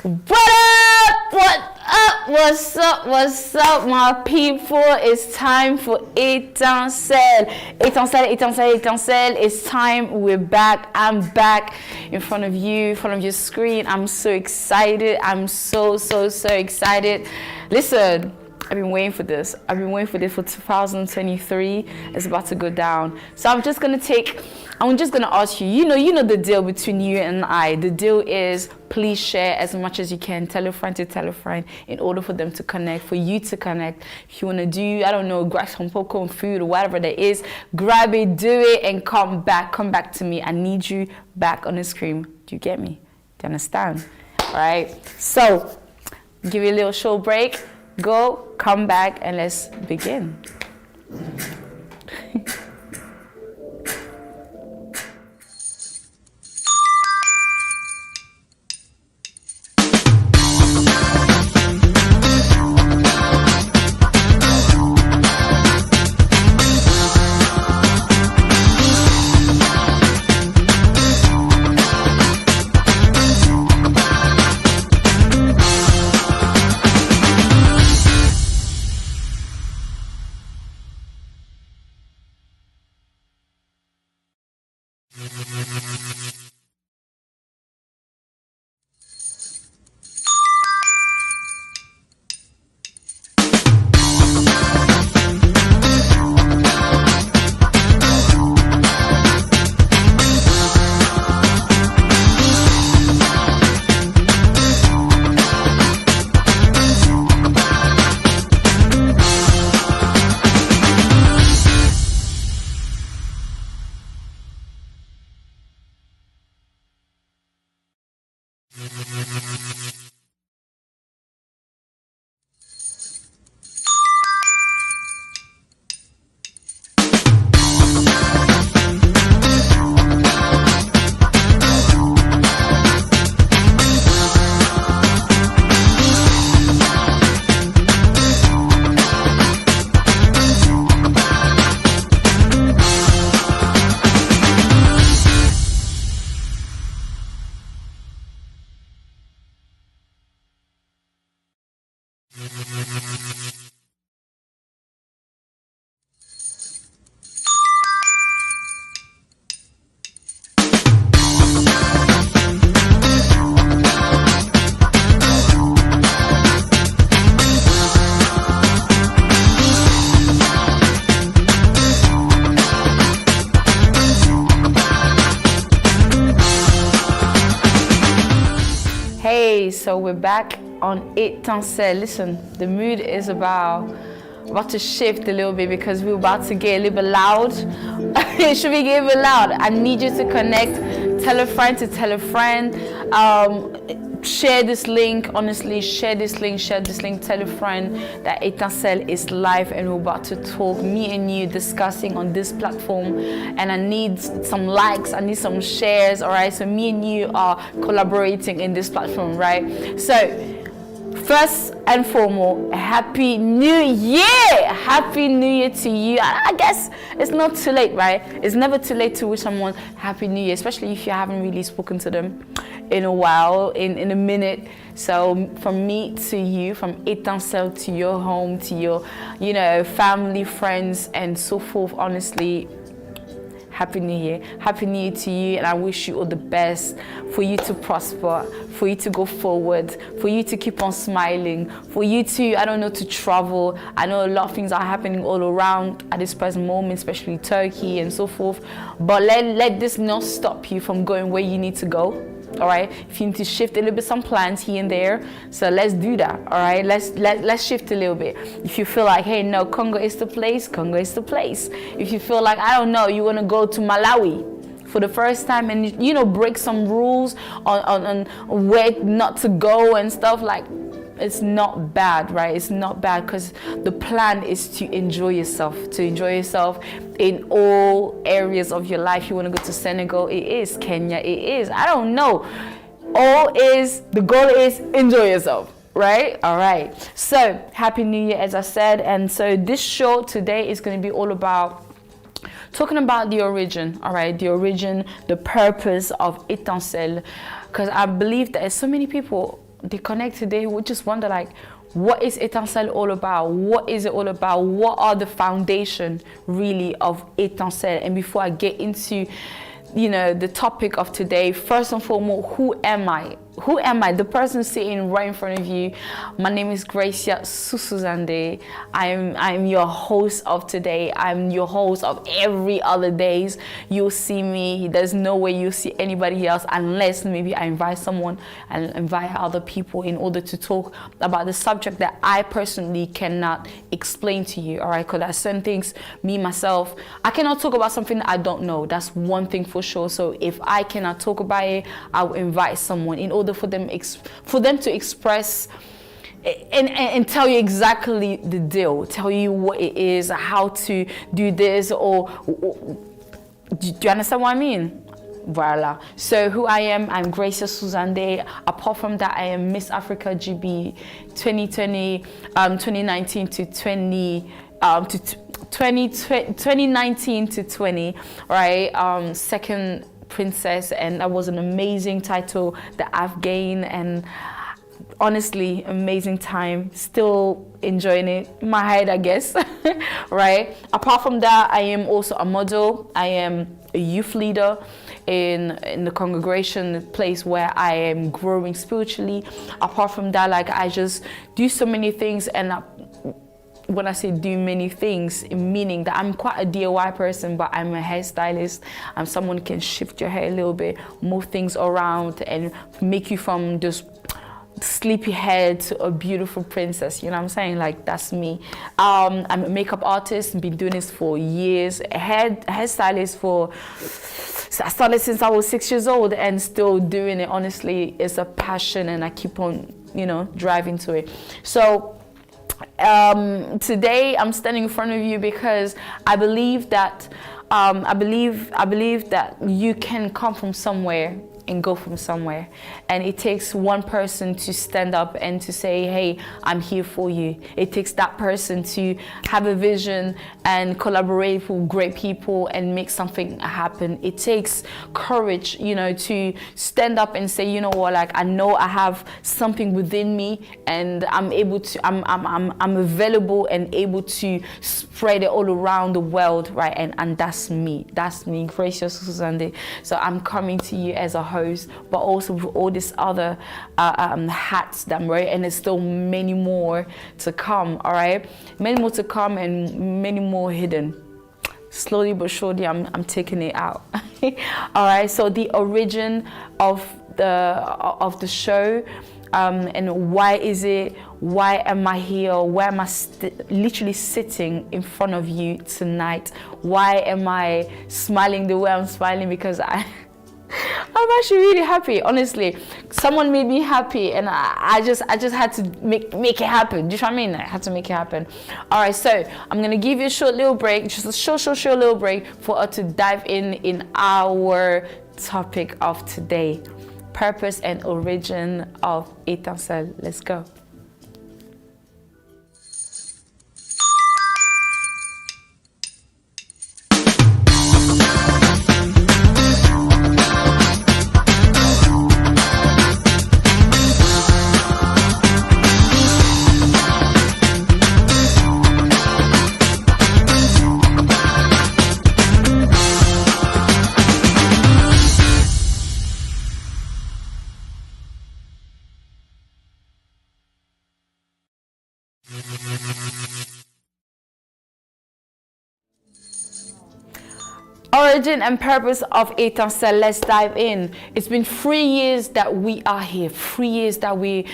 What up? What up? What's up? What's up, my people? It's time for Etincelle. Etincelle. It's time. We're back. I'm back in front of you, in front of your screen. I'm so excited. I'm so excited. Listen, I've been waiting for this. I've been waiting for this for 2023. It's about to go down. So I'm just gonna ask you, you know the deal between you and I. The deal is please share as much as you can. Tell a friend to tell a friend in order for them to connect, for you to connect. If you want to do, I don't know, grab some popcorn, food, or whatever that is, grab it, do it, and come back to me. I need you back on the screen. Do you get me? Do you understand? All right. So, give you a little short break. Go, come back, and let's begin. So we're back on Etincelle. Listen, the mood is about to shift a little bit because we're about to get a little bit loud. Should we get a bit loud? I need you to connect. Tell a friend to tell a friend. Share this link. Honestly, share this link. Tell a friend that Etincelle is live and we're about to talk, me and you discussing on this platform. And I need some likes. I need some shares. All right. So me and you are collaborating in this platform, right? So first and foremost, Happy New Year! Happy New Year to you. I guess it's not too late, right? It's never too late to wish someone Happy New Year, especially if you haven't really spoken to them in a while, in a minute. So from me to you, from Etincelle to your home, to your, family, friends, and so forth, honestly, Happy New Year. Happy New Year to you, and I wish you all the best, for you to prosper, for you to go forward, for you to keep on smiling, for you to, to travel. I know a lot of things are happening all around at this present moment, especially Turkey and so forth, but let this not stop you from going where you need to go. All right, if you need to shift a little bit some plans here and there, so let's do that. All right, let's shift a little bit. If you feel like, hey, no, Congo is the place, Congo is the place. If you feel like, I don't know, you want to go to Malawi for the first time and break some rules on where not to go and stuff, like, it's not bad, right? It's not bad, because the plan is to enjoy yourself in all areas of your life. You want to go to Senegal, it is. Kenya, it is. I don't know. The goal is enjoy yourself, right? All right. So Happy New Year, as I said. And so this show today is going to be all about talking about the origin, all right? The origin, the purpose of Etincelle. Because I believe that so many people they connect today would just wonder, like, what is Etincelle all about? What is it all about? What are the foundation really of Etincelle? And before I get into, you know, the topic of today, first and foremost, who am I? Who am I? The person sitting right in front of you. My name is GRACIA SUSUZANDE. I'm your host of today. I'm your host of every other days. You'll see me. There's no way you'll see anybody else unless maybe I invite someone and invite other people in order to talk about the subject that I personally cannot explain to you. All right, because there's certain things, me myself, I cannot talk about something that I don't know. That's one thing for sure. So if I cannot talk about it, I will invite someone in order for them to express and tell you exactly the deal, tell you what it is, how to do this, or do you understand what I mean? Voila. So who I am, I'm GRACIA SUSUZANDE. Apart from that, I am Miss Africa GB 2019 to 2019 to 20, right? Second princess, and that was an amazing title that I've gained, and honestly, amazing time. Still enjoying it. My height, I guess, right? Apart from that, I am also a model. I am a youth leader in the congregation, the place where I am growing spiritually. Apart from that, like, I just do so many things, and when I say do many things, meaning that I'm quite a DIY person, but I'm a hairstylist. I'm someone who can shift your hair a little bit, move things around, and make you from just sleepy head to a beautiful princess. You know what I'm saying? Like, that's me. I'm a makeup artist. Been doing this for years. Hairstylist for, I started since I was 6 years old, and still doing it. Honestly, it's a passion, and I keep on, you know, driving to it. So today I'm standing in front of you because I believe that I believe that you can come from somewhere and go from somewhere, and it takes one person to stand up and to say, hey, I'm here for you. It takes that person to have a vision and collaborate with great people and make something happen. It takes courage, you know, to stand up and say, you know what, like, I know I have something within me, and I'm able to, I'm available and able to spread it all around the world, right? And that's me, GRACIA SUSUZANDE. So I'm coming to you as a host, but also with all these other hats that I'm wearing, and there's still many more to come. All right, many more to come, and many more hidden. Slowly but surely, I'm taking it out. All right. So the origin of the show. And why am I here? Why am I literally sitting in front of you tonight? Why am I smiling the way I'm smiling? Because I'm actually really happy, honestly. Someone made me happy, and I just had to make it happen. Do you know what I mean? I had to make it happen. All right, so I'm gonna give you a short little break, just a short little break for us to dive in our topic of today. Purpose and origin of Etincelle. Let's go. Origin and purpose of Etincelle. Let's dive in. It's been 3 years that we are here. 3 years that we're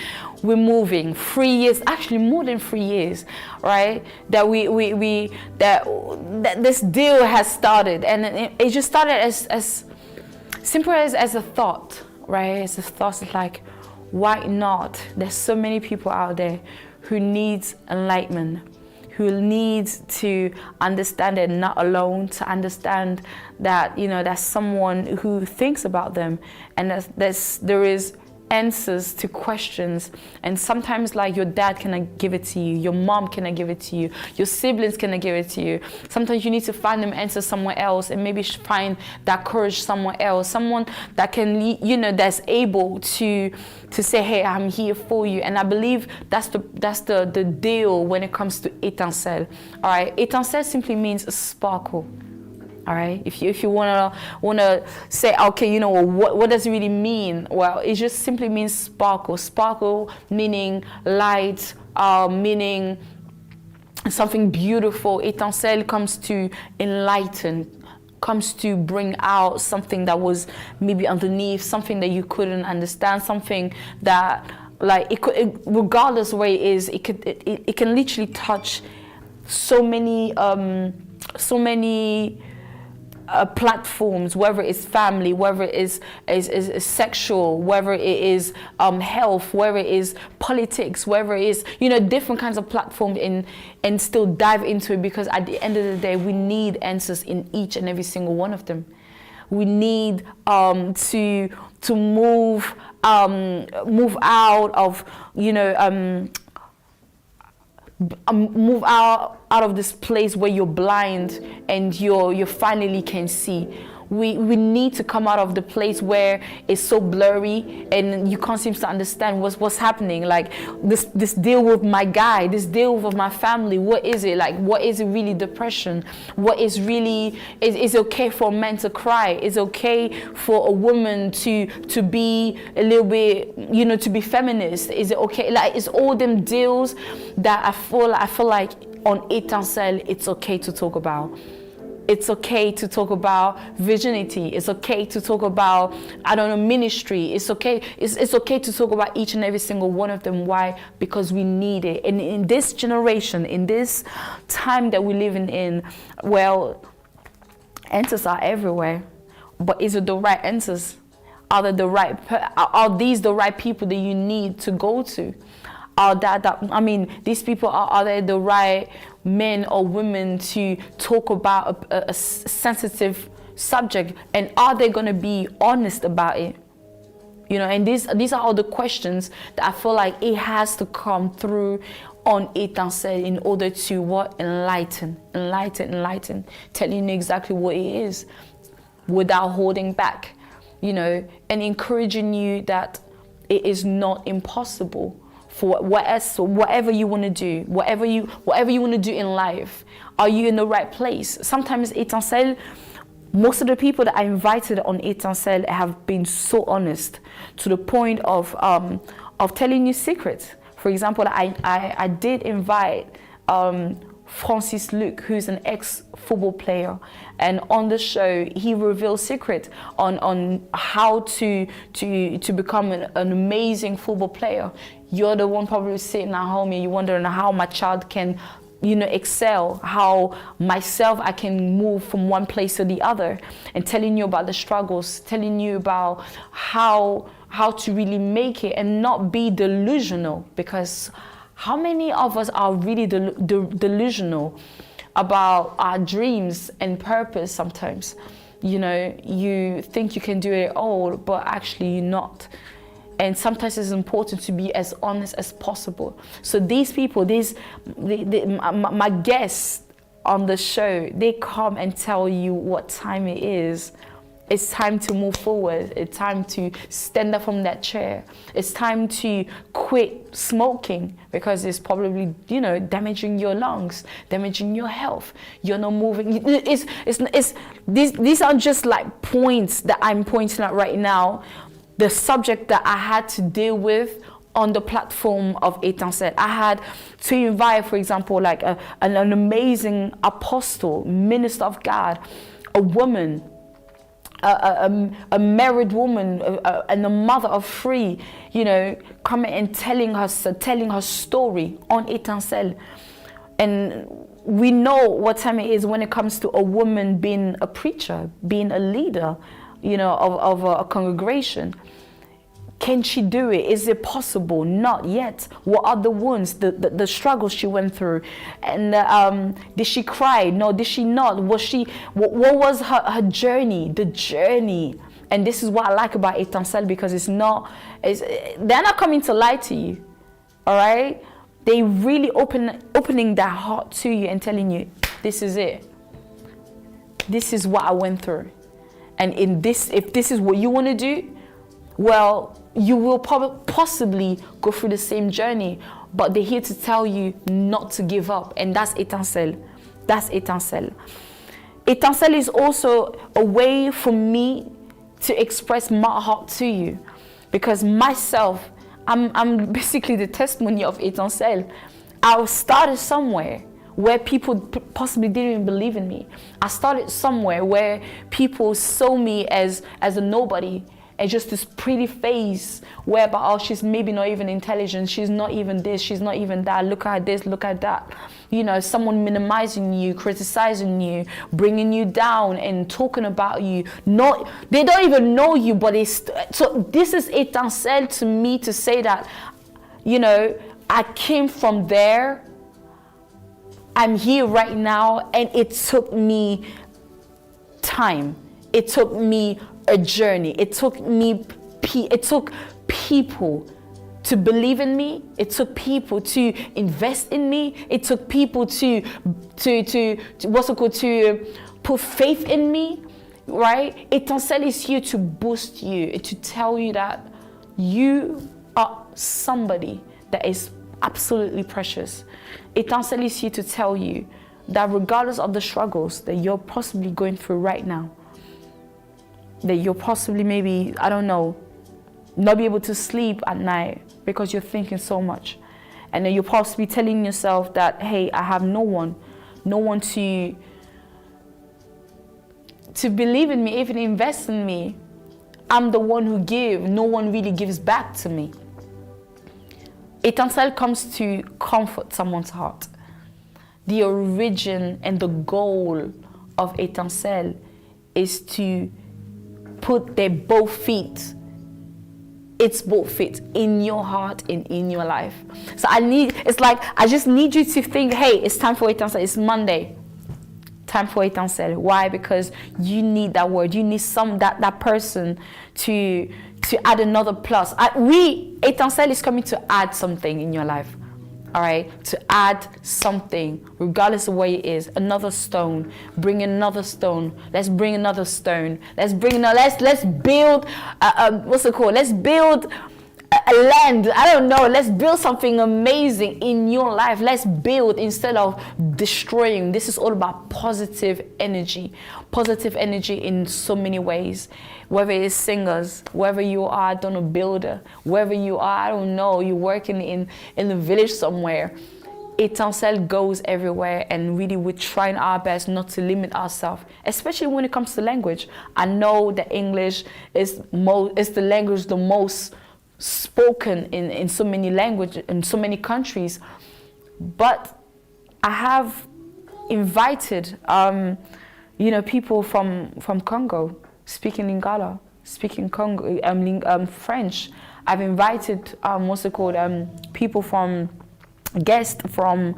moving. 3 years, actually more than 3 years, right? That that this deal has started, and it just started as simple as a thought, right? It's a thought. It's like, why not? There's so many people out there who needs enlightenment, who needs to understand they're not alone, to understand that, you know, there's someone who thinks about them, and there is answers to questions, and sometimes like your dad cannot give it to you, your mom cannot give it to you, your siblings cannot give it to you. Sometimes you need to find them answers somewhere else, and maybe find that courage somewhere else, someone that can, you know, that's able to say, hey, I'm here for you. And I believe that's the deal when it comes to Etincelle. All right, Etincelle simply means a sparkle. All right, if you wanna say, okay, you know, what does it really mean? Well, it just simply means sparkle. Sparkle meaning light, meaning something beautiful. Etincelle comes to enlighten, comes to bring out something that was maybe underneath, something that you couldn't understand, something that, like, regardless where it is, it can literally touch so many platforms, whether it's family, whether it is sexual, whether it is health, whether it is politics, whether it is, you know, different kinds of platforms, and still dive into it, because at the end of the day, we need answers in each and every single one of them. We need to move out of, you know, move out of this place where you're blind and you finally can see. We need to come out of the place where it's so blurry and you can't seem to understand what's happening. Like this deal with my guy, this deal with my family. What is it? Like, what is it really? Depression? What is really? Is okay for a man to cry? Is okay for a woman to be a little bit, you know, to be feminist? Is it okay? Like, it's all them deals that I feel like on Etincelle, it's okay to talk about. It's okay to talk about virginity. It's okay to talk about, I don't know, ministry. It's okay. It's okay to talk about each and every single one of them. Why? Because we need it. And in this generation, in this time that we're living in, well, answers are everywhere. But is it the right answers? Are these the right people that you need to go to? These people, are they the right men or women to talk about a sensitive subject, and are they going to be honest about it? You know, and these are all the questions that I feel like it has to come through on Etincelle in order to what? Enlighten, telling you exactly what it is without holding back, you know, and encouraging you that it is not impossible. For whatever you want to do, whatever you want to do in life, are you in the right place? Sometimes Etincelle, most of the people that I invited on Etincelle have been so honest to the point of telling you secrets. For example, I did invite Francis Luc, who's an ex-football player, and on the show he revealed secrets on how to become an amazing football player. You're the one probably sitting at home and you're wondering how my child can, you know, excel, how myself I can move from one place to the other, and telling you about the struggles, telling you about how to really make it and not be delusional. Because how many of us are really delusional about our dreams and purpose sometimes? You know, you think you can do it all, but actually you're not. And sometimes it's important to be as honest as possible. So these people, my guests on the show, they come and tell you what time it is. It's time to move forward. It's time to stand up from that chair. It's time to quit smoking because it's probably, you know, damaging your lungs, damaging your health. You're not moving. These are just like points that I'm pointing out right now. The subject that I had to deal with on the platform of Etincelle. I had to invite, for example, like an amazing apostle, minister of God, a woman, a married woman, and a mother of three, you know, coming and telling her story on Etincelle. And we know what time it is when it comes to a woman being a preacher, being a leader, you know, of a congregation. Can she do it? Is it possible? Not yet. What are the wounds, the struggles she went through? And did she cry? No, did she not? What was her journey? The journey And this is what I like about Etincelle, because they're not coming to lie to you, all right? They really opening their heart to you and telling you, this is it. This is what I went through. And if this is what you want to do, well, you will possibly go through the same journey. But they're here to tell you not to give up. And that's Etincelle. That's Etincelle. Etincelle is also a way for me to express my heart to you. Because myself, I'm basically the testimony of Etincelle. I started somewhere where people possibly didn't even believe in me. I started somewhere where people saw me as a nobody, and just this pretty face whereby, oh, she's maybe not even intelligent, she's not even this, she's not even that, look at this, look at that. You know, someone minimizing you, criticizing you, bringing you down and talking about you. They don't even know you, but so this is Etincelle to me, to say that, you know, I came from there, I'm here right now, and it took me time. It took me a journey. It took people to believe in me. It took people to invest in me. It took people to put faith in me, right? Etincelle is here to boost you, to tell you that you are somebody that is absolutely precious. Etincelle is here to tell you that regardless of the struggles that you're possibly going through right now, that you're possibly, maybe, I don't know, not be able to sleep at night because you're thinking so much. And then you're possibly telling yourself that, hey, I have no one to believe in me, even invest in me. I'm the one who gives. No one really gives back to me. Etincelle comes to comfort someone's heart. The origin and the goal of Etincelle is to put their both feet, its both feet in your heart and in your life. So I just need you to think, hey, it's time for Etincelle. It's Monday. Time for Etincelle. Why? Because you need that word. You need that person to add another plus. Etincelle is coming to add something in your life. All right, to add something, regardless of where it is. Another stone. Bring another stone. Let's bring another stone. Let's build. What's it called? Let's build a land. I don't know. Let's build something amazing in your life. Let's build instead of destroying. This is all about positive energy. Positive energy in so many ways. Whether it's singers, whether you are, I don't know, builder, whether you are, I don't know, you're working in the village somewhere. Etincelle goes everywhere, and really we're trying our best not to limit ourselves, especially when it comes to language. I know that English is the language the most spoken in so many languages, in so many countries. But I have invited people from Congo, speaking Lingala, speaking Congo, French. I've invited people guests from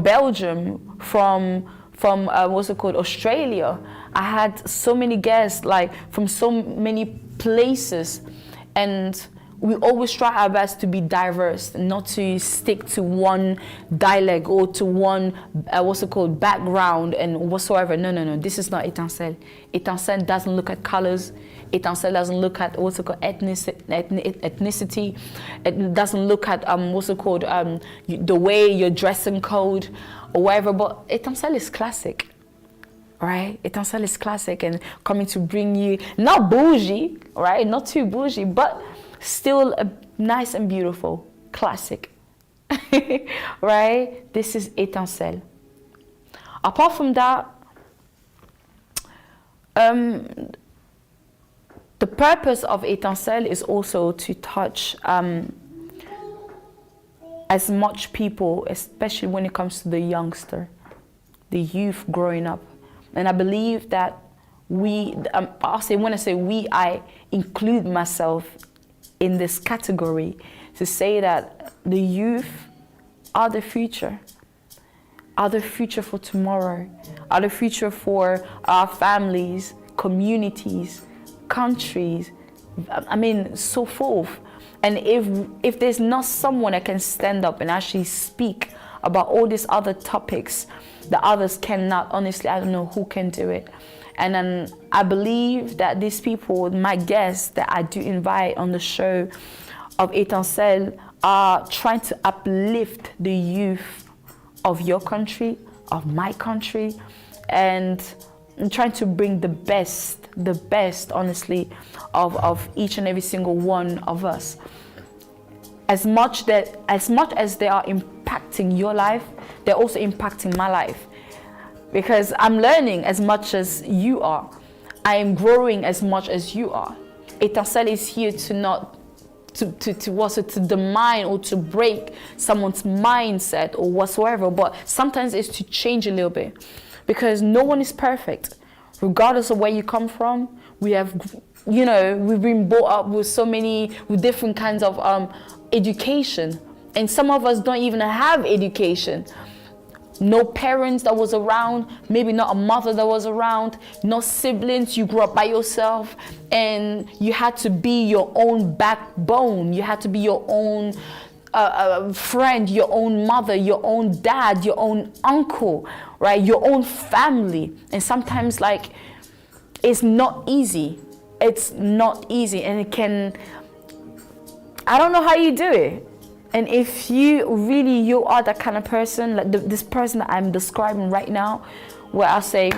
Belgium, from Australia. I had so many guests, like from so many places, and we always try our best to be diverse, not to stick to one dialect or to one background and whatsoever. No. This is not Etincelle. Etincelle doesn't look at colors. Etincelle doesn't look at ethnicity. It doesn't look at the way your dressing code or whatever. But Etincelle is classic. Right? Etincelle is classic and coming to bring you, not bougie, right? Not too bougie, but still a nice and beautiful classic. Right? This is Etincelle. Apart from that, the purpose of Etincelle is also to touch as much people, especially when it comes to the youngster, the youth growing up. And I believe that I include myself in this category to say that the youth are the future for tomorrow, are the future for our families, communities, countries, I mean, so forth. And if there's not someone that can stand up and actually speak about all these other topics that others cannot, honestly, I don't know who can do it. And then I believe that these people, my guests that I do invite on the show of Etincelle, are trying to uplift the youth of your country, of my country, and trying to bring the best, honestly, of each and every single one of us. As much as they are impacting your life, they're also impacting my life. Because I'm learning as much as you are. I am growing as much as you are. Etincelle is here to not to undermine or to break someone's mindset or whatsoever, but sometimes it's to change a little bit. Because no one is perfect. Regardless of where you come from, we have, we've been brought up with different kinds of education. And some of us don't even have education. No parents that was around, maybe not a mother that was around, no siblings, you grew up by yourself, and you had to be your own backbone. You had to be your own friend, your own mother, your own dad, your own uncle, right? Your own family. And sometimes, like, it's not easy. It's not easy, and I don't know how you do it. And if you are that kind of person, like this person that I'm describing right now, where I say,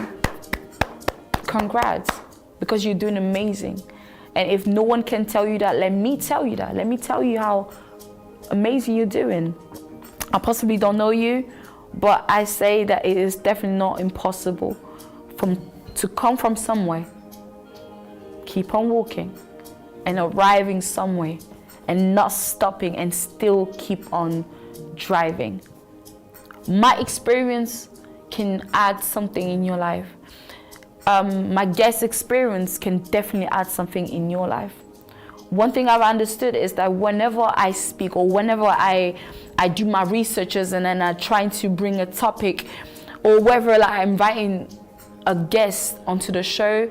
congrats, because you're doing amazing. And if no one can tell you that, let me tell you that. Let me tell you how amazing you're doing. I possibly don't know you, but I say that it is definitely not impossible to come from somewhere, keep on walking, and arriving somewhere, and not stopping and still keep on driving. My experience can add something in your life. My guest experience can definitely add something in your life. One thing I've understood is that whenever I speak or whenever I do my researches and then I'm trying to bring a topic, or whether like I'm inviting a guest onto the show,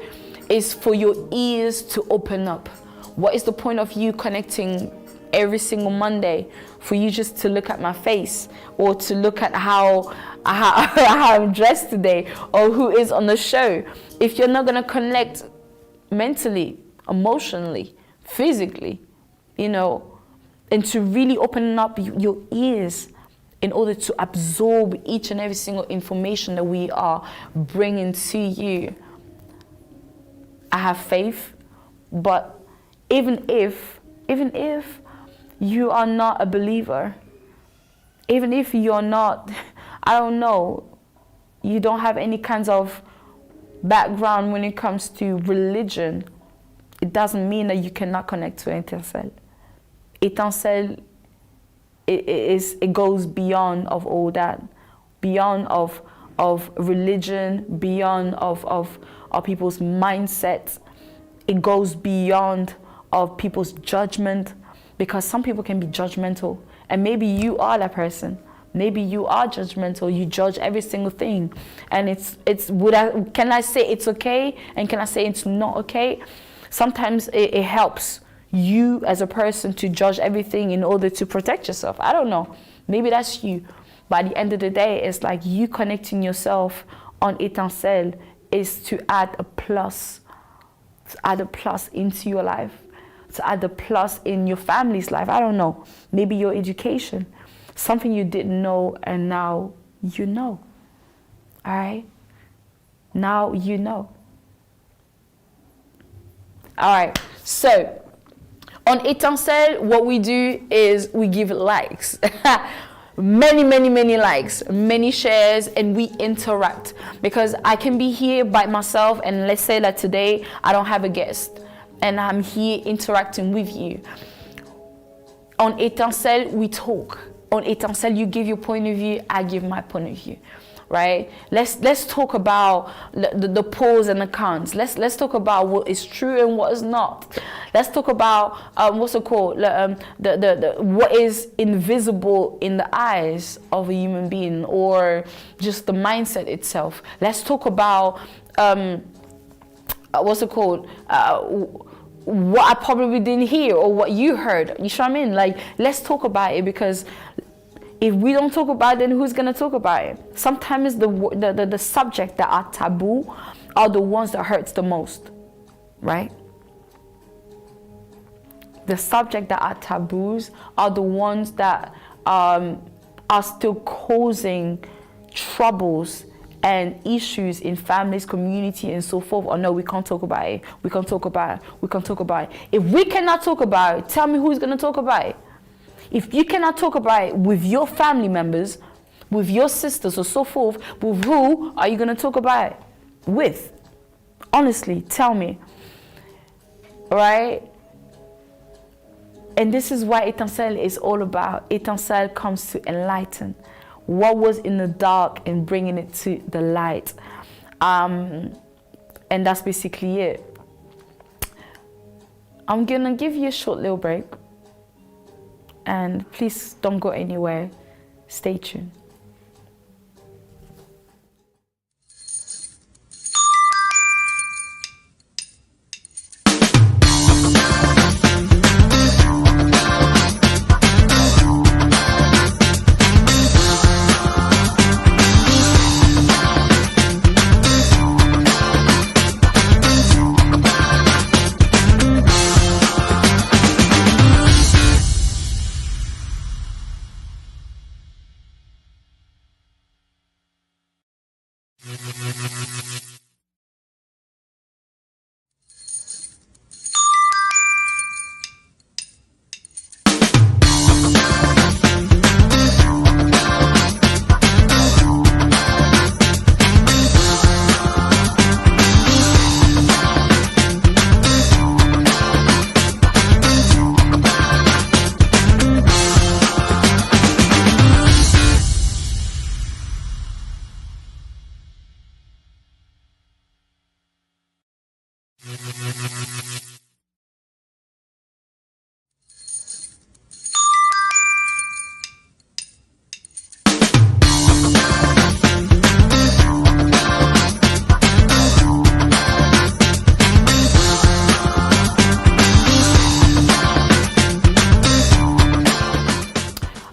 is for your ears to open up. What is the point of you connecting every single Monday for you just to look at my face or to look at how I'm dressed today or who is on the show if you're not going to connect mentally, emotionally, physically, and to really open up your ears in order to absorb each and every single information that we are bringing to you? I have faith, but even if you are not a believer, even if you're not, I don't know, you don't have any kinds of background when it comes to religion, it doesn't mean that you cannot connect to Etincelle. Etincelle, it goes beyond of all that, beyond of religion, beyond of people's mindsets. It goes beyond of people's judgment, because some people can be judgmental, and maybe you are that person. Maybe you are judgmental. You judge every single thing, and can I say it's okay, and can I say it's not okay? Sometimes it helps you as a person to judge everything in order to protect yourself. I don't know. Maybe that's you. But at the end of the day, it's like you connecting yourself on Etincelle is to add a plus into your life, to add a plus in your family's life. I don't know. Maybe your education, something you didn't know, and now you know. All right? Now you know. All right. So, on Etincelle, what we do is we give likes. many likes, many shares, and we interact. Because I can be here by myself, and let's say that today I don't have a guest, and I'm here interacting with you. On Etincelle, we talk. On Etincelle, you give your point of view, I give my point of view. Right? Let's talk about the pros and the cons. Let's talk about what is true and what is not. Let's talk about what's it called? The what is invisible in the eyes of a human being, or just the mindset itself. Let's talk about what's it called? What I probably didn't hear or what you heard. You know what I mean? Like, let's talk about it, because if we don't talk about it, then who's gonna talk about it? Sometimes the subject that are taboo are the ones that hurts the most, right? The subject that are taboos are the ones that are still causing troubles and issues in families, community, and so forth. Oh no, we can't talk about it. We can't talk about it. We can't talk about it. If we cannot talk about it, tell me who's gonna talk about it. If you cannot talk about it with your family members, with your sisters, or so forth, with who are you gonna talk about it with? Honestly, tell me. Right? And this is what Etincelle is all about. Etincelle comes to enlighten what was in the dark and bringing it to the light. And that's basically it. I'm gonna give you a short little break. And please don't go anywhere. Stay tuned.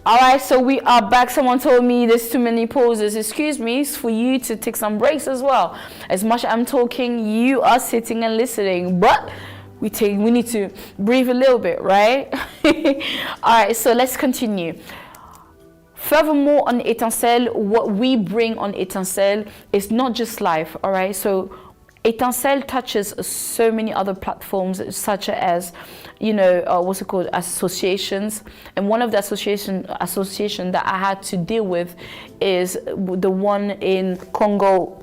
Alright, so we are back. Someone told me there's too many pauses. Excuse me, it's for you to take some breaks as well. As much as I'm talking, you are sitting and listening, but we need to breathe a little bit, right? Alright, so let's continue. Furthermore, on Etincelle, what we bring on Etincelle is not just life, alright? So Etincelle touches so many other platforms, such as, you know, what's it called, associations. And one of the association that I had to deal with is the one in Congo,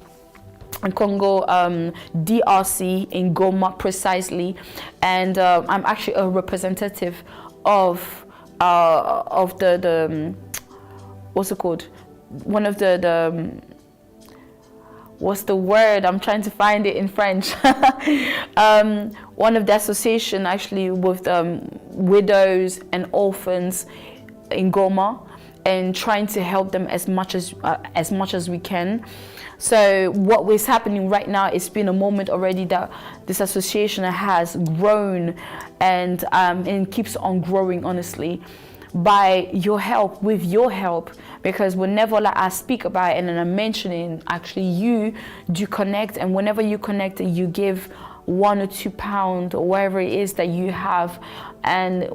DRC, in Goma precisely. And I'm actually a representative of the what's it called, one of the what's the word? I'm trying to find it in French. One of the association actually with widows and orphans in Goma, and trying to help them as much as we can. So what is happening right now, it's been a moment already that this association has grown and keeps on growing, honestly, by your help, with your help, because whenever like I speak about it and then I'm mentioning, actually you do connect, and whenever you connect, you give £1 or £2 or whatever it is that you have, and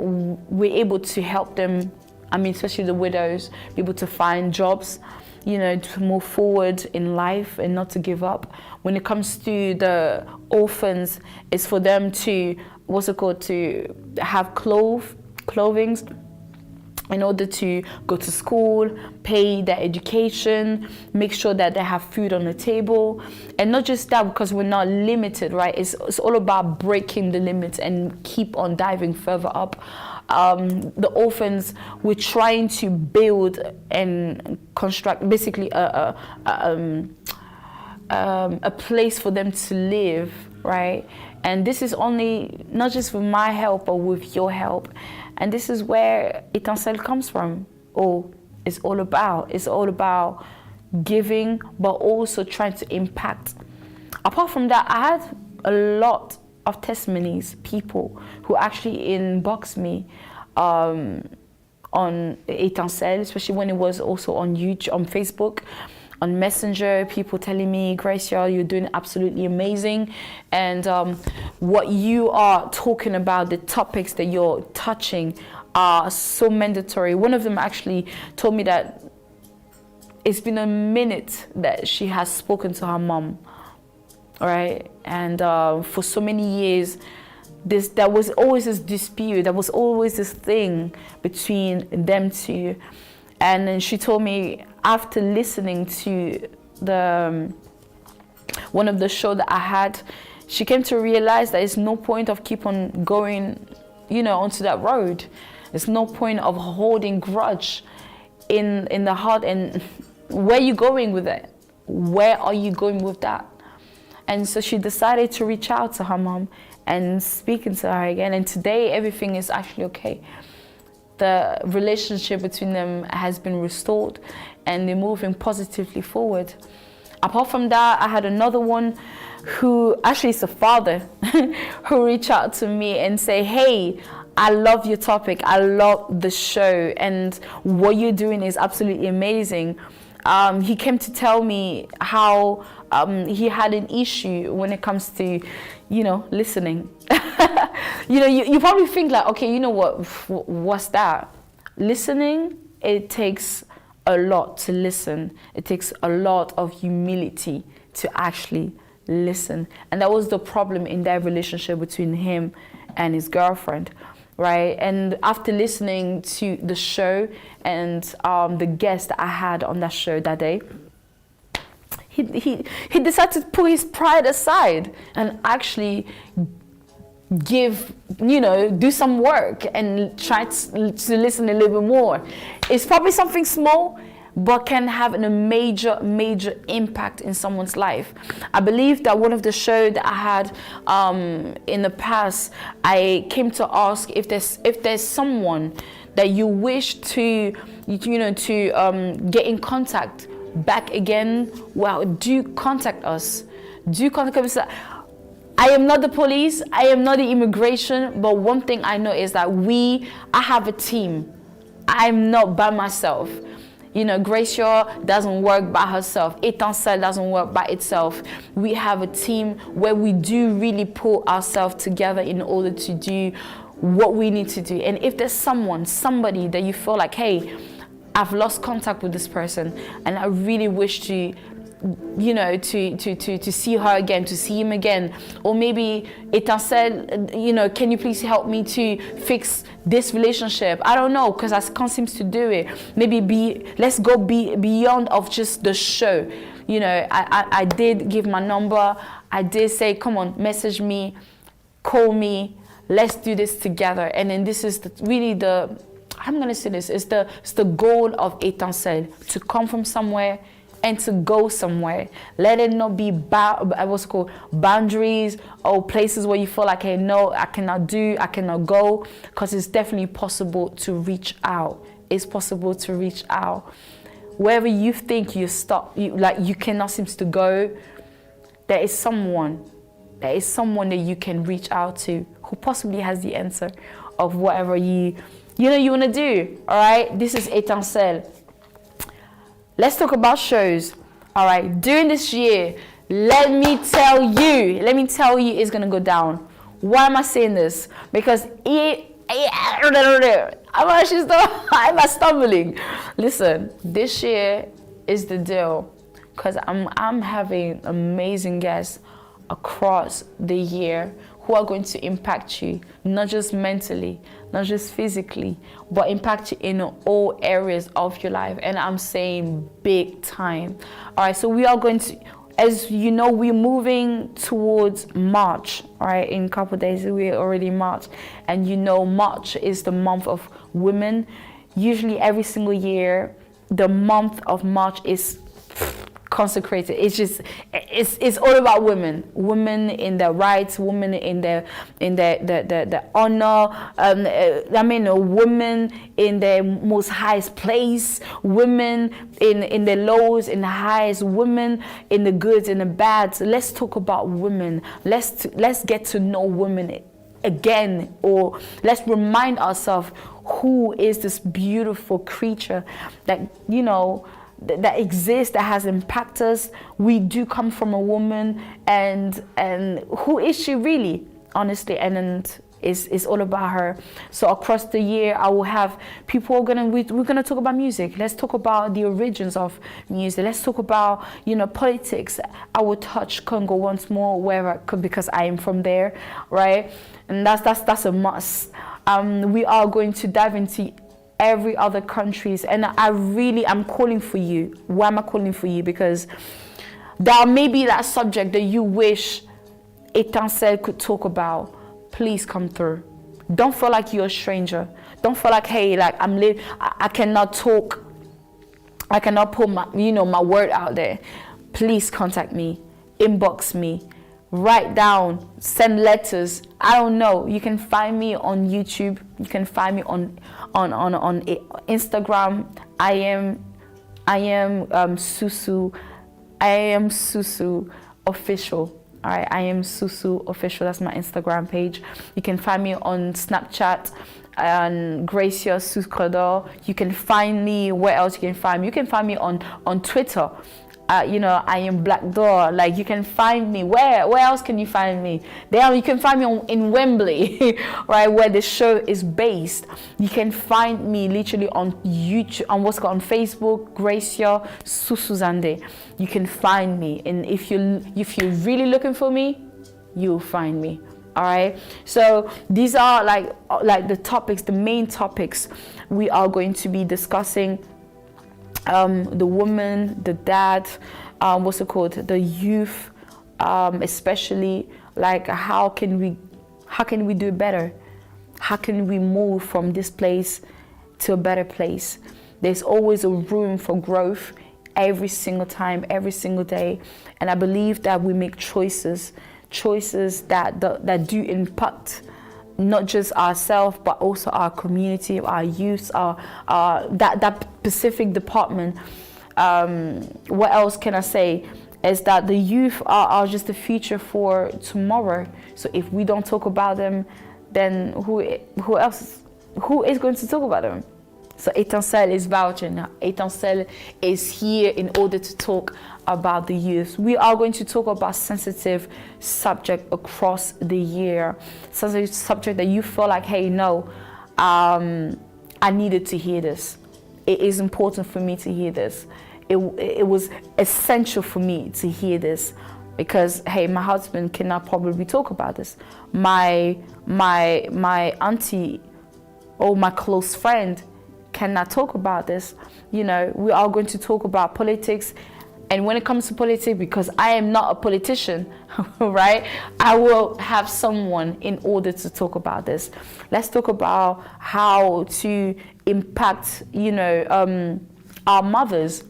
we're able to help them. I mean, especially the widows, be able to find jobs, you know, to move forward in life and not to give up. When it comes to the orphans, it's for them to, what's it called, to have clothing in order to go to school, pay their education, make sure that they have food on the table. And not just that, because we're not limited, right? It's all about breaking the limits and keep on diving further up. The orphans, we're trying to build and construct basically a place for them to live, right? And this is only not just with my help, but with your help. And this is where Etincelle comes from, or it's all about. It's all about giving, but also trying to impact. Apart from that, I had a lot of testimonies, people who actually inbox me on Etincelle, especially when it was also on YouTube, on Facebook, on Messenger, people telling me, Gracia, you're doing absolutely amazing. And what you are talking about, the topics that you're touching are so mandatory. One of them actually told me that it's been a minute that she has spoken to her mom, right? And for so many years, there was always this dispute, there was always this thing between them two. And then she told me, after listening to one of the show that I had, she came to realize that there's no point of keep on going, onto that road. There's no point of holding grudge in the heart. And where are you going with it? Where are you going with that? And so she decided to reach out to her mom and speaking to her again. And today, everything is actually okay. The relationship between them has been restored and they're moving positively forward. Apart from that, I had another one who actually is a father who reached out to me and say, hey, I love your topic. I love the show and what you're doing is absolutely amazing. He came to tell me how he had an issue when it comes to, listening. You probably think like, okay, you know what's that? Listening, it takes a lot to listen. It takes a lot of humility to actually listen. And that was the problem in that relationship between him and his girlfriend, right? And after listening to the show and the guest that I had on that show that day, he decided to put his pride aside and actually do some work and try to listen a little bit more. It's probably something small, but can have a major impact in someone's life. I believe that one of the shows that I had in the past, I came to ask if there's someone that you wish to get in contact back again. Well, do contact us. Do contact us. I am not the police, I am not the immigration, but one thing I know is that I have a team. I'm not by myself. Gracia doesn't work by herself. Etincelle doesn't work by itself. We have a team where we do really pull ourselves together in order to do what we need to do. And if there's somebody that you feel like, hey, I've lost contact with this person and I really wish to see her again, to see him again, or maybe Etincelle, can you please help me to fix this relationship? I don't know, because I can't seem to do it. Maybe let's go beyond of just the show. I did give my number. I did say, come on, message me, call me, let's do this together. And then this is I'm gonna say this, it's the goal of Etincelle, to come from somewhere and to go somewhere. Let it not be boundaries or places where you feel like, hey, no, I cannot go, because it's definitely possible to reach out. It's possible to reach out. Wherever you think you cannot seem to go, there is someone that you can reach out to who possibly has the answer of whatever you want to do. All right, this is Etincelle. Let's talk about shows. All right, during this year, let me tell you, it's gonna go down. Why am I saying this? Because I'm stumbling. Listen, this year is the deal, because I'm having amazing guests across the year who are going to impact you, not just mentally, not just physically, but impact you in all areas of your life. And I'm saying big time. All right, so we are going to, as you know, we're moving towards March. All right, in a couple of days, we're already March. And March is the month of women. Usually every single year, the month of March is consecrated. It's just, it's all about women in their rights, women in the honor. I mean, a woman in the most highest place, women in the lows, in the highest, women in the goods, in the bads. Let's talk about women. Let's get to know women again, or let's remind ourselves who is this beautiful creature that, you know, that exists, that has impacted us. We do come from a woman, and who is she really, honestly? And it's all about her. So across the year, I will have people we're gonna talk about music. Let's talk about the origins of music. Let's talk about, you know, politics. I will touch Congo once more wherever I could, because I am from there, right? And that's a must. We are going to dive into every other countries, and I'm calling for you. Why am I calling for you? Because there may be that subject that you wish Etincelle could talk about. Please come through. Don't feel like you're a stranger. Don't feel like, hey, like I cannot talk. I cannot put my word out there. Please contact me, inbox me, write down, send letters. I don't know. You can find me on YouTube. You can find me on Instagram. I am Susu. I am Susu official. All right, I am Susu official. That's my Instagram page. You can find me on Snapchat and GRACIA Sucredor. You can find me. Where else you can find me? You can find me on Twitter. You know, I am Black Door. Like, you can find me. Where else can you find me? You can find me in Wembley, right, where the show is based. You can find me literally on YouTube, on Facebook, GRACIA SUSUZANDE. You can find me, and if you're really looking for me, you'll find me. All right. So these are like the topics, the main topics we are going to be discussing. The woman, the dad, the youth, especially, like, how can we do better? How can we move from this place to a better place? There's always a room for growth every single time, every single day. And I believe that we make choices that do impact not just ourselves, but also our community, our youth, that specific department. What else can I say? Is that the youth are just the future for tomorrow. So if we don't talk about them, then who else? Who is going to talk about them? So Etincelle is vouching. Etincelle is here in order to talk about the youth. We are going to talk about sensitive subject across the year. Sensitive subject that you feel like, hey, no, I needed to hear this. It is important for me to hear this. It was essential for me to hear this, because, hey, my husband cannot probably talk about this. My auntie or my close friend cannot talk about this. You know, we are going to talk about politics. And when it comes to politics, because I am not a politician, right, I will have someone in order to talk about this. Let's talk about how to impact, you know, our mothers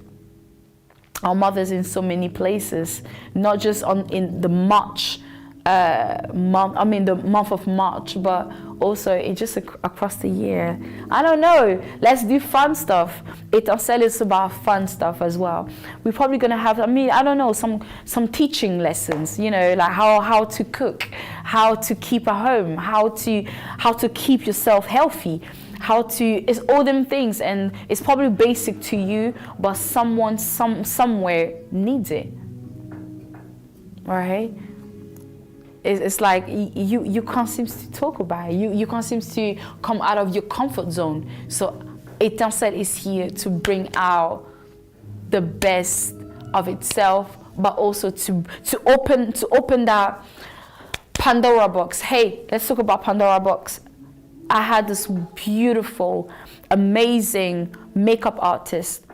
in so many places, not just in the March month. I mean, the month of March, but also just across the year. I don't know. Let's do fun stuff. Etincelle is about fun stuff as well. We're probably gonna have, I don't know, some teaching lessons. You know, like how to cook, how to keep a home, how to keep yourself healthy. It's all them things, and it's probably basic to you, but someone somewhere needs it. All right? It's like you can't seem to talk about it. You can't seem to come out of your comfort zone. So Etincelle is here to bring out the best of itself, but also to open that Pandora box. Hey, let's talk about Pandora box. I had this beautiful, amazing makeup artist.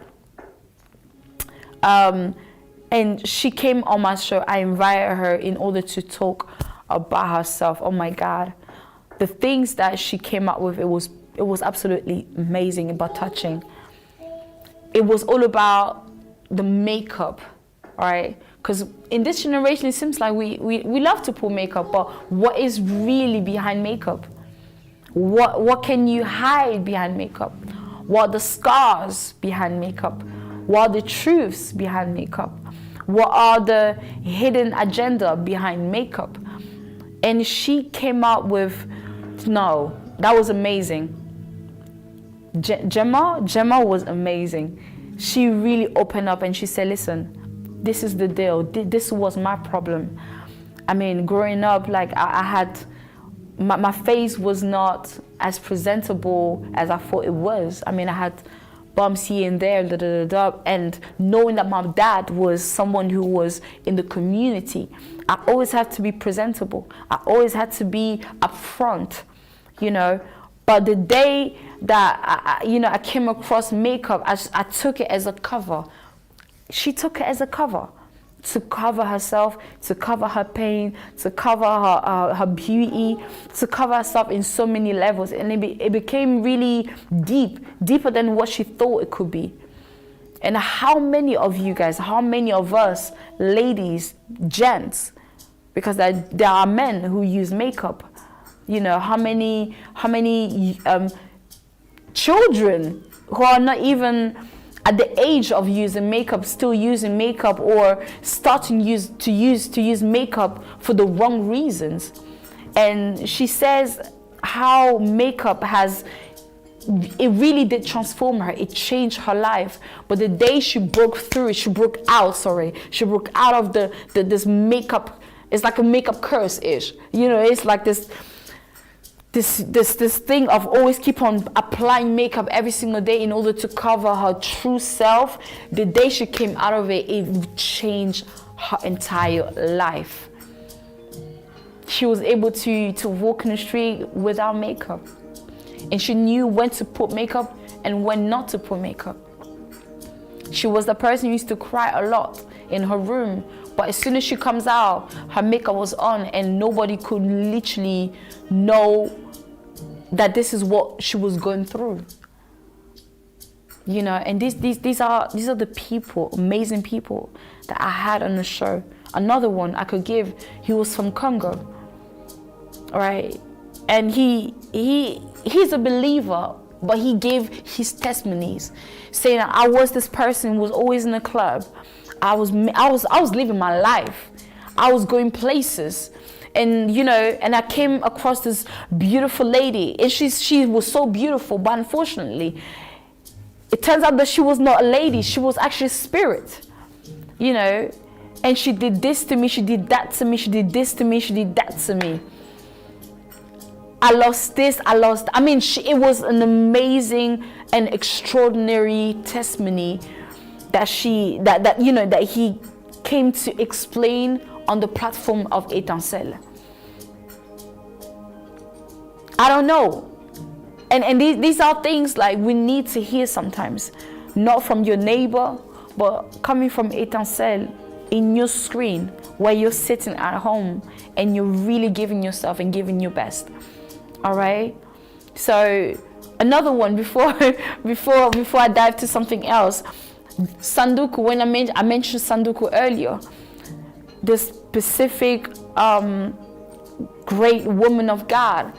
And she came on my show. I invited her in order to talk about herself. Oh my God. The things that she came up with, it was absolutely amazing, but touching. It was all about the makeup all right? Because in this generation, it seems like we love to put makeup, but what is really behind makeup? What can you hide behind makeup? What are the scars behind makeup? What are the truths behind makeup? What are the hidden agenda behind makeup? And she came out with, no, that was amazing. Gemma was amazing. She really opened up and she said, listen, this is the deal. This was my problem. I mean, growing up, like I had, my face was not as presentable as I thought it was. I mean, I had bumps here and there, and knowing that my dad was someone who was in the community, I always had to be presentable. I always had to be upfront, you know. But the day that I came across makeup, I took it as a cover. She took it as a cover to cover herself, to cover her pain, to cover her beauty, to cover herself in so many levels. And it became really deeper than what she thought it could be. And how many of you guys, how many of us, ladies, gents, because there are men who use makeup, you know, how many children who are not even at the age of using makeup, still using makeup, or starting to use makeup for the wrong reasons. And she says how makeup it really did transform her. It changed her life. But the day she broke out of this makeup, it's like a makeup curse-ish. You know, it's like this thing of always keep on applying makeup every single day in order to cover her true self. The day she came out of it, it changed her entire life. She was able to walk in the street without makeup. And she knew when to put makeup and when not to put makeup. She was the person who used to cry a lot in her room. But as soon as she comes out, her makeup was on and nobody could literally know that this is what she was going through. You know, and these are the people, amazing people that I had on the show. Another one I could give, he was from Congo. All right. And he's a believer, but he gave his testimonies saying, I was this person who was always in the club. I was living my life. I was going places. And, you know, and I came across this beautiful lady, and she was so beautiful, but unfortunately, it turns out that she was not a lady. She was actually a spirit, you know, and she did this to me. She did that to me. She did this to me. She did that to me. I lost this. I mean, it was an amazing and extraordinary testimony that he came to explain on the platform of Etincelle. I don't know. And these are things like we need to hear sometimes. Not from your neighbor, but coming from Etincelle in your screen where you're sitting at home and you're really giving yourself and giving your best. All right? So another one before I dive to something else. Sanduku, when I mentioned Sanduku earlier, the specific great woman of God.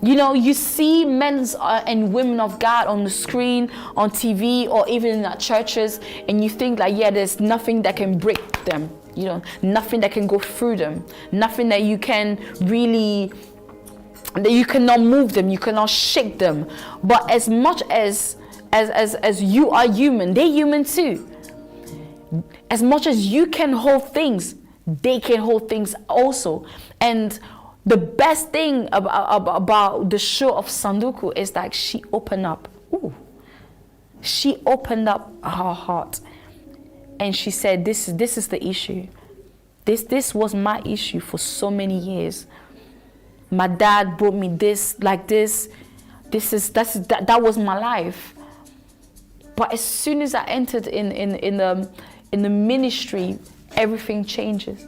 You know, you see men and women of God on the screen, on TV, or even in our churches, and you think like, yeah, there's nothing that can break them. You know, nothing that can go through them, nothing that you can really, that you cannot move them, you cannot shake them. But as much as you are human, they're human too. As much as you can hold things, they can hold things also. And the best thing about the show of Sanduku is that she opened up. She opened up her heart, and she said, "This is the issue. This was my issue for so many years. My dad brought me this, like this. That was my life. But as soon as I entered in the ministry, everything changes.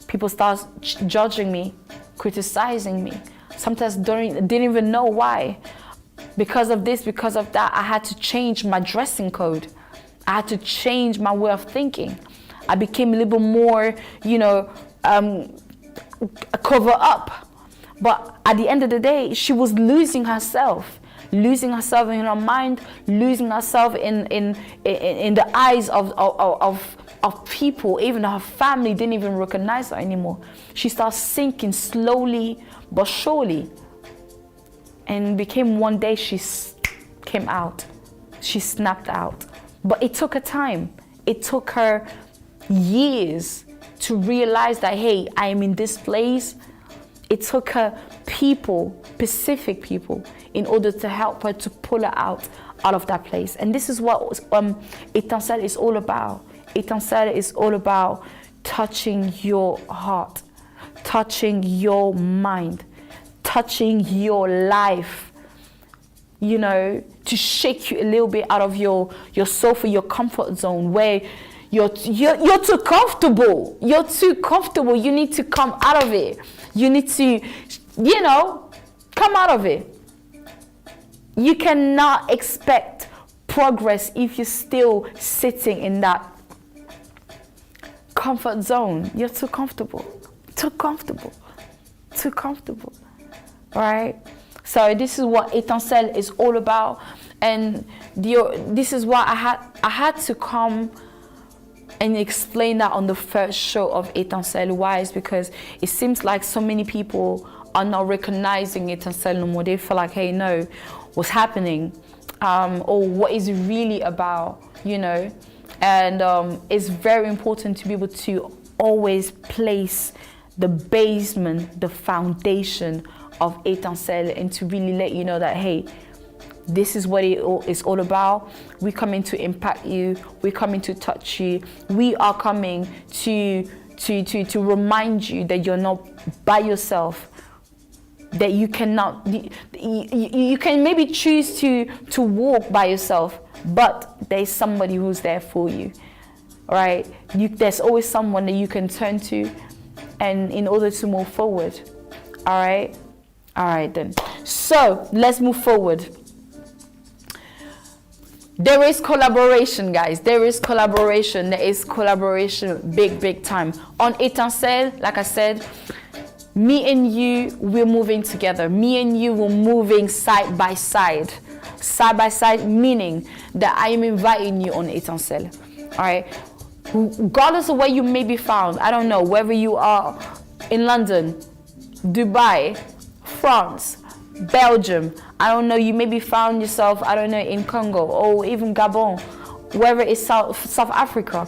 People start judging me, criticizing me. Sometimes didn't even know why. Because of this, because of that, I had to change my dressing code. I had to change my way of thinking. I became a little bit more, cover up. But at the end of the day, she was losing herself in her mind, losing herself in the eyes of people. Even her family didn't even recognize her anymore. She started sinking slowly but surely. And became one day she came out. She snapped out. But it took her time. It took her years to realize that, hey, I am in this place. It took her people, specific people, in order to help her to pull her out of that place. And this is what Etincelle is all about. Etincelle is all about touching your heart, touching your mind, touching your life, to shake you a little bit out of your sofa, your comfort zone, where you're too comfortable. You're too comfortable. You need to come out of it. You need to, come out of it. You cannot expect progress if you're still sitting in that comfort zone. You're too comfortable. Too comfortable. Too comfortable. All right? So this is what Etincelle is all about. And this is why I had to come and explain that on the first show of Etincelle. Why? Is because it seems like so many people are not recognizing Etincelle no more. They feel like, hey, no, what's happening? Or what is it really about, And it's very important to be able to always place the basement, the foundation of Etincelle, and to really let you know that, hey, this is what it is all about. We're coming to impact you. We're coming to touch you. We are coming to remind you that you're not by yourself. That you cannot. You can maybe choose to walk by yourself, but there's somebody who's there for you. All right. There's always someone that you can turn to, and in order to move forward. All right. All right then. So let's move forward. There is collaboration, guys. There is collaboration. There is collaboration big time. On Etincelle, like I said, me and you, we're moving together. Me and you, we're moving side by side. Side by side, meaning that I am inviting you on Etincelle. All right? Regardless of where you may be found, I don't know, whether you are in London, Dubai, France, Belgium, I don't know, you maybe found yourself, I don't know, in Congo or even Gabon, wherever it's South Africa.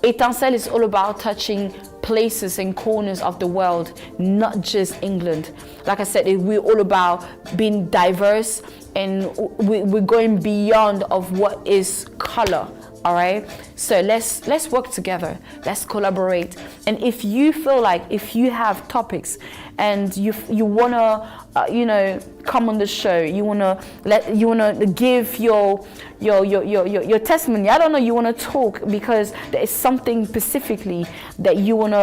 Etincelle is all about touching places and corners of the world, not just England. Like I said, we're all about being diverse, and we're going beyond of what is color. All right, so let's work together. Let's collaborate. And if you feel like, if you have topics and you wanna come on the show, you wanna give your testimony. I don't know, you wanna talk because there is something specifically that you want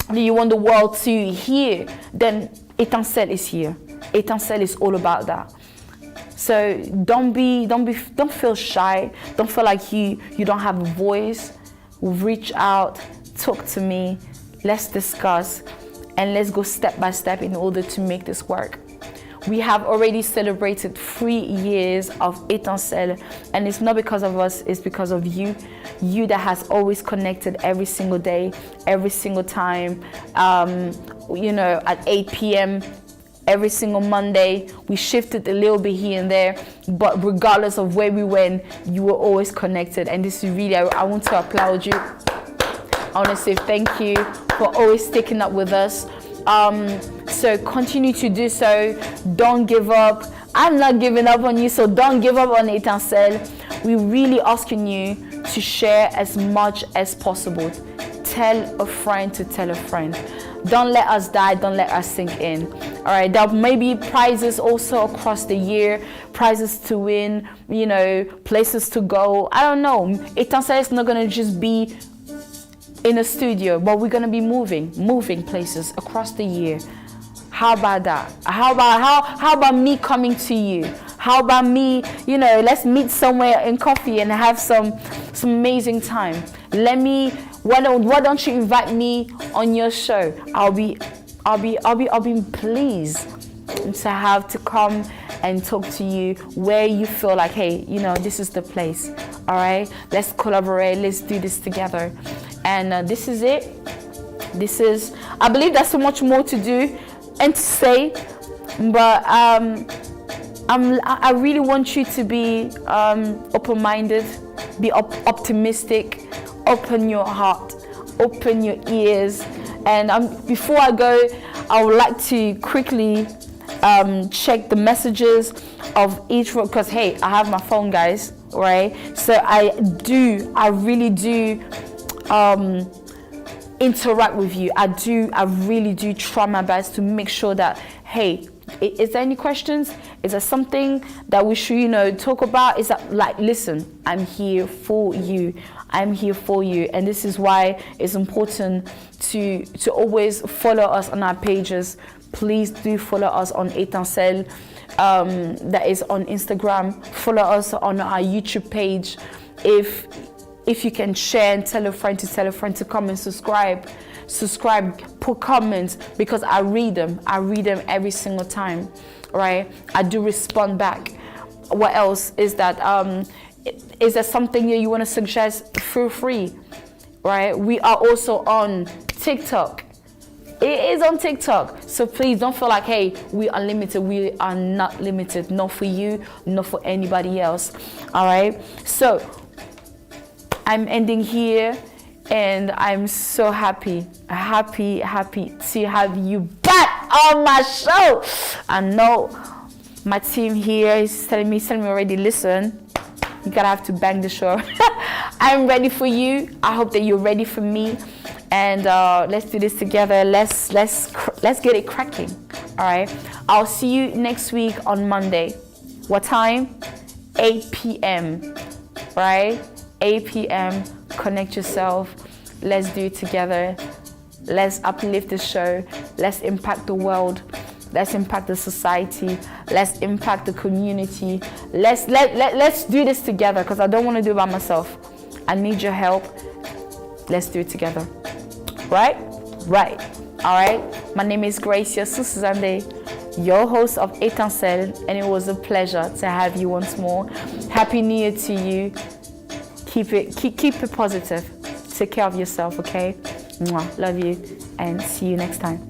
the world to hear. Then Etincelle is here. Etincelle is all about that. So don't feel shy. Don't feel like you don't have a voice. Reach out, talk to me. Let's discuss, and let's go step by step in order to make this work. We have already celebrated 3 years of Etincelle, and it's not because of us, it's because of you. You that has always connected every single day, every single time, at 8 p.m., every single Monday. We shifted a little bit here and there, but regardless of where we went, you were always connected. And this is really, I want to applaud you. I want to say thank you for always sticking up with us. So continue to do so. Don't give up. I'm not giving up on you, so don't give up on Etincelle. We're really asking you to share as much as possible. Tell a friend to tell a friend. Don't let us die. Don't let us sink in. All right. There may be prizes also across the year, prizes to win, places to go. I don't know. Etincelle is not going to just be in a studio, but we're going to be moving places across the year. How about that? How about me coming to you? How about me, let's meet somewhere in coffee and have some amazing time. Why don't you invite me on your show? I'll be pleased to have to come and talk to you where you feel like, hey, this is the place. All right, let's collaborate. Let's do this together. And this is it. I believe there's so much more to do and to say, but I really want you to be open-minded, be optimistic, open your heart, open your ears. And before I go, I would like to quickly check the messages of each one, because hey, I have my phone, guys, right? So I really do interact with you. I really do try my best to make sure that, hey, is there any questions? Is there something that we should, talk about? Is that like, listen, I'm here for you. I'm here for you. And this is why it's important to always follow us on our pages. Please do follow us on Etincelle, that is on Instagram. Follow us on our YouTube page. If you can share and tell a friend to come and subscribe, put comments, because I read them every single time, right? I do respond back. What else is that? Is there something that you want to suggest? Feel free, right? We are also on TikTok. It is on TikTok, so please don't feel like, hey, we are limited. We are not limited, not for you, not for anybody else. All right, so I'm ending here, and I'm so happy to have you back on my show. I know my team here is telling me already, listen, you gotta have to bang the show. I'm ready for you. I hope that you're ready for me, and let's do this together. Let's get it cracking. All right, I'll see you next week on Monday. What time? 8 p.m. right? 8 p.m. Connect yourself. Let's do it together. Let's uplift the show. Let's impact the world. Let's impact the society. Let's impact the community. Let's do this together, because I don't want to do it by myself. I need your help. Let's do it together. Right? Right. All right. My name is GRACIA SUSUZANDE, your host of Etincelle, and it was a pleasure to have you once more. Happy New Year to you. Keep it positive. Take care of yourself, okay? Mwah. Love you, and see you next time.